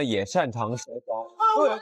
也擅长摔跤，对，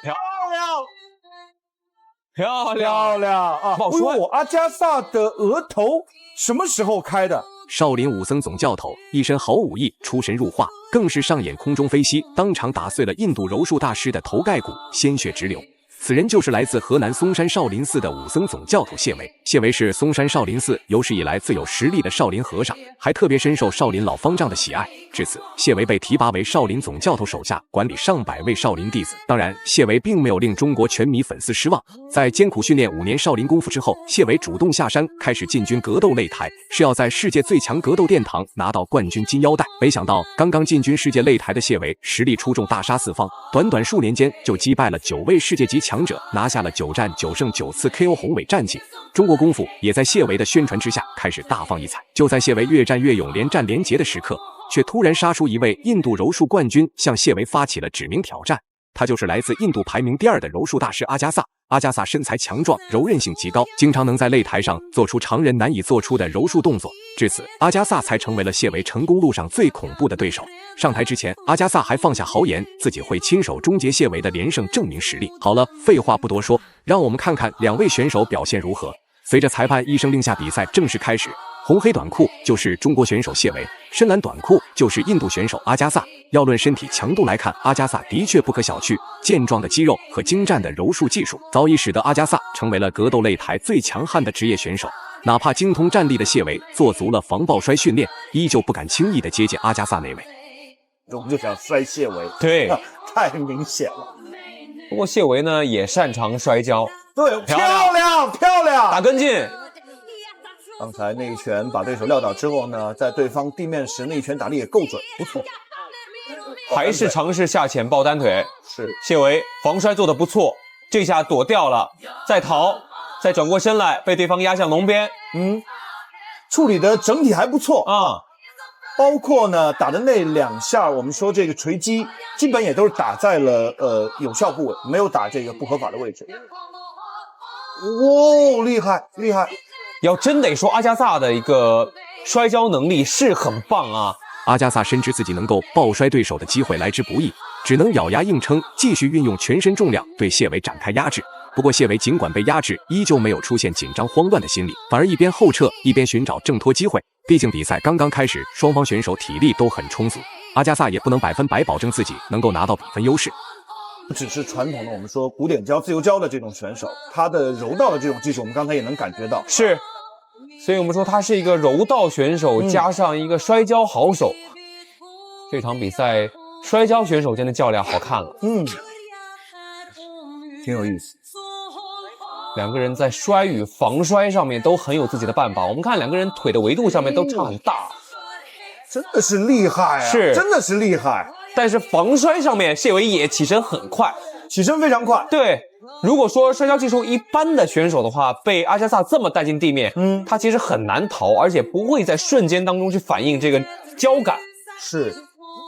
漂亮啊！爆摔！阿加萨的额头什么时候开的？少林武僧总教头一身好武艺，出神入化，更是上演空中飞膝，当场打碎了印度柔术大师的头盖骨，鲜血直流。此人就是来自河南嵩山少林寺的武僧总教头谢维。谢维是嵩山少林寺有史以来最有实力的少林和尚，还特别深受少林老方丈的喜爱。至此，谢维被提拔为少林总教头，手下管理上百位少林弟子。当然，谢维并没有令中国拳迷粉丝失望。在艰苦训练5年少林功夫之后，谢维主动下山，开始进军格斗擂台，是要在世界最强格斗殿堂拿到冠军金腰带。没想到，刚刚进军世界擂台的谢维实力出众，大杀四方，短短数年间就击败了9位世界级强者，拿下了9战9胜9次 KO 宏伟战绩。中国功夫也在谢维的宣传之下开始大放异彩。就在谢维越战越勇、连战连捷的时刻，却突然杀出一位印度柔术冠军，向谢维发起了指名挑战。他就是来自印度排名第2的柔术大师阿加萨。阿加萨身材强壮，柔韧性极高，经常能在擂台上做出常人难以做出的柔术动作。至此，阿加萨才成为了谢维成功路上最恐怖的对手。上台之前，阿加萨还放下豪言，自己会亲手终结谢维的连胜，证明实力。好了，废话不多说，让我们看看2位选手表现如何。随着裁判一声令下，比赛正式开始。红黑短裤就是中国选手谢维，深蓝短裤就是印度选手阿加萨。要论身体强度来看，阿加萨的确不可小觑，健壮的肌肉和精湛的柔术技术，早已使得阿加萨成为了格斗擂台最强悍的职业选手。哪怕精通站立的谢维做足了防抱摔训练，依旧不敢轻易的接近阿加萨那位。我们就想摔谢维，对，太明显了。不过谢维呢也擅长摔跤，对，漂亮，打跟进。刚才那一拳把对手撂倒之后呢，在对方地面时那一拳打得也够准，不错。还是尝试下潜抱单腿，是谢维防摔做得不错，这下躲掉了，再逃，再转过身来，被对方压向笼边。处理的整体还不错啊。包括呢打的那2下，我们说这个锤击基本也都是打在了有效部位，没有打这个不合法的位置。哦，厉害厉害！要真得说阿加萨的一个摔跤能力是很棒啊。阿加萨深知自己能够抱摔对手的机会来之不易，只能咬牙硬撑，继续运用全身重量对谢维展开压制。不过谢维尽管被压制，依旧没有出现紧张慌乱的心理，反而一边后撤一边寻找挣脱机会。毕竟比赛刚刚开始，双方选手体力都很充足，阿加萨也不能100%保证自己能够拿到比分优势。不只是传统的我们说古典跤、自由跤的这种选手，他的柔道的这种技术，我们刚才也能感觉到。是，所以我们说他是一个柔道选手加上一个摔跤好手。这场比赛摔跤选手间的较量好看了。挺有意思。2个人在摔与防摔上面都很有自己的办法。我们看2个人腿的维度上面都差很大，真的是厉害啊！是，真的是厉害。但是防摔上面，谢维也起身很快，起身非常快。对，如果说摔跤技术一般的选手的话，被阿加萨这么带进地面，他其实很难逃，而且不会在瞬间当中去反应这个交感。是。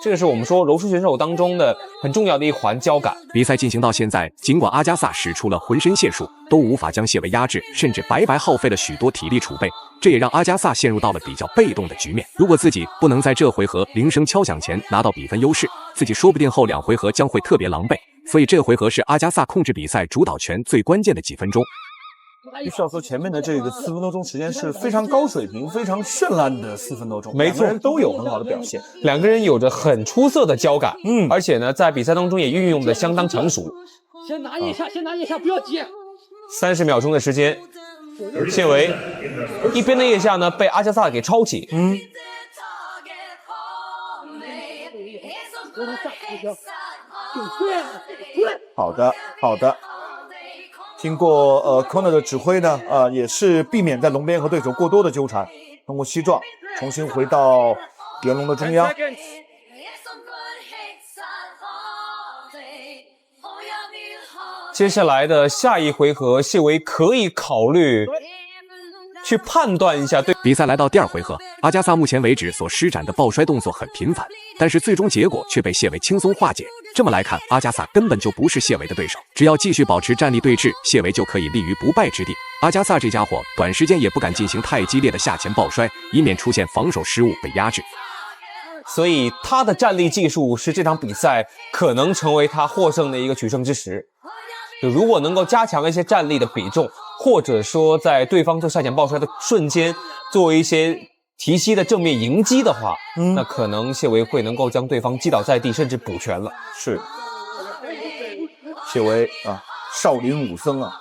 这个是我们说柔术选手当中的很重要的一环，交感。比赛进行到现在，尽管阿加萨使出了浑身解数，都无法将谢维压制，甚至白白耗费了许多体力储备，这也让阿加萨陷入到了比较被动的局面。如果自己不能在这回合铃声敲响前拿到比分优势，自己说不定后2回合将会特别狼狈。所以这回合是阿加萨控制比赛主导权最关键的几分钟。必须要说前面的这个4分多钟时间是非常高水平、非常绚烂的4分多钟，没错， 2个人都有很好的表现，2个人有着很出色的交感，而且呢，在比赛当中也运用的相当成熟。先拿腋下，先拿腋下，不要急。30秒钟的时间，谢维一边的腋下呢被阿加萨给抄起，好的，好的。经过Conor 的指挥呢，也是避免在笼边和对手过多的纠缠，通过膝撞重新回到圆笼的中央。接下来的下一回合，谢维可以考虑去判断一下对。比赛来到第2回合，阿加萨目前为止所施展的抱摔动作很频繁，但是最终结果却被谢维轻松化解。这么来看，阿加萨根本就不是谢维的对手，只要继续保持站立对峙，谢维就可以立于不败之地。阿加萨这家伙短时间也不敢进行太激烈的下潜抱摔，以免出现防守失误被压制。所以他的站立技术是这场比赛可能成为他获胜的一个取胜之时。就如果能够加强一些站立的比重，或者说在对方做下潜抱摔的瞬间做一些提膝的正面迎击的话，那可能谢维会能够将对方击倒在地，甚至补拳了。是，谢维啊，少林武僧啊，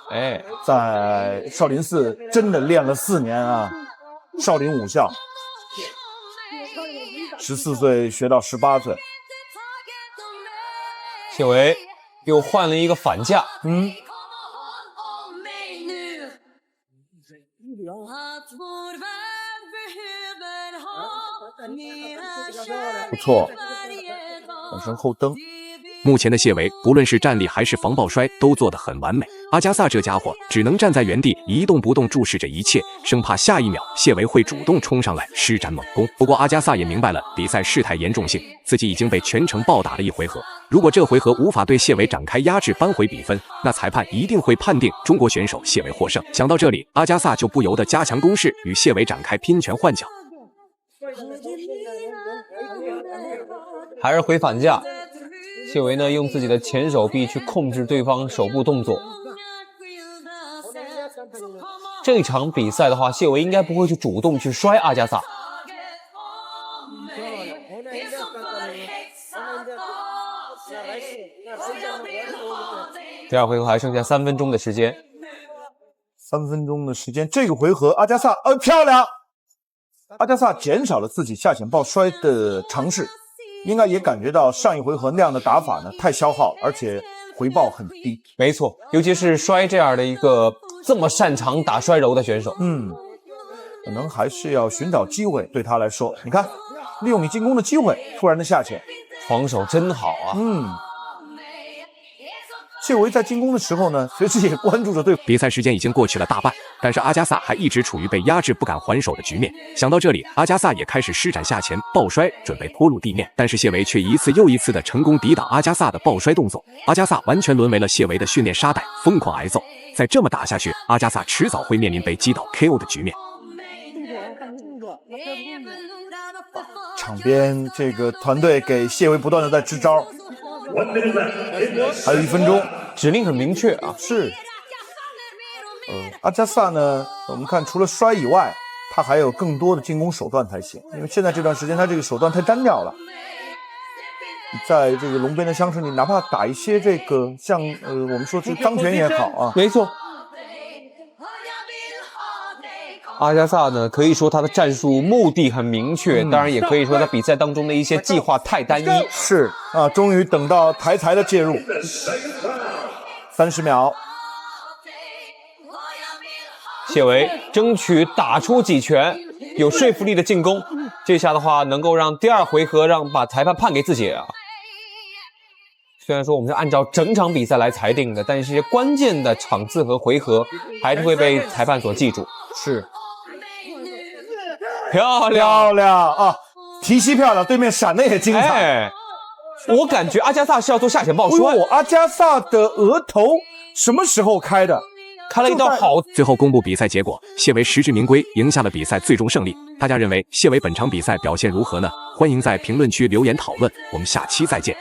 在少林寺真的练了4年啊，少林武校，14岁学到18岁。谢维又换了一个反架，不错，转身后蹬。目前的谢维不论是站立还是防抱摔都做得很完美，阿加萨这家伙只能站在原地一动不动注视着一切，生怕下一秒谢维会主动冲上来施展猛攻。不过阿加萨也明白了比赛事态严重性，自己已经被全程暴打了一回合，如果这回合无法对谢维展开压制扳回比分，那裁判一定会判定中国选手谢维获胜。想到这里，阿加萨就不由得加强攻势，与谢维展开拼拳换脚。还是回反架，谢维呢用自己的前手臂去控制对方手部动作。这场比赛的话，谢维应该不会去主动去摔阿加萨。第二回合还剩下3分钟的时间，3分钟的时间，这个回合阿加萨漂亮，阿加萨减少了自己下潜抱摔的尝试，应该也感觉到上一回合那样的打法呢太消耗，而且回报很低。没错，尤其是摔这样的一个这么擅长打摔柔的选手，可能还是要寻找机会。对他来说，你看，利用你进攻的机会，突然的下潜，防守真好啊。谢维在进攻的时候呢，随时也关注着对方。比赛时间已经过去了大半，但是阿加萨还一直处于被压制不敢还手的局面。想到这里，阿加萨也开始施展下潜抱摔，准备拖入地面，但是谢维却一次又一次的成功抵挡阿加萨的抱摔动作。阿加萨完全沦为了谢维的训练沙袋，疯狂挨揍。再这么打下去，阿加萨迟早会面临被击倒 KO 的局面。场边这个团队给谢维不断的在支招。还有1分钟，指令很明确啊。是，阿加萨呢，我们看除了摔以外，他还有更多的进攻手段才行，因为现在这段时间他这个手段太单调了。在这个龙边的相持，你哪怕打一些这个像我们说是钢拳也好啊，没错。阿加萨呢，可以说他的战术目的很明确，当然也可以说他比赛当中的一些计划太单一。是啊，终于等到台裁的介入。30秒，谢维争取打出几拳，有说服力的进攻。这下的话，能够让第二回合把裁判判给自己啊。虽然说我们是按照整场比赛来裁定的，但是一些关键的场次和回合还是会被裁判所记住。是。漂亮啊！提膝漂亮，对面闪的也精彩。我感觉阿加萨是要做下潜抱摔。阿加萨的额头什么时候开的？开了一道好。最后公布比赛结果，谢维实至名归，赢下了比赛最终胜利。大家认为谢维本场比赛表现如何呢？欢迎在评论区留言讨论，我们下期再见。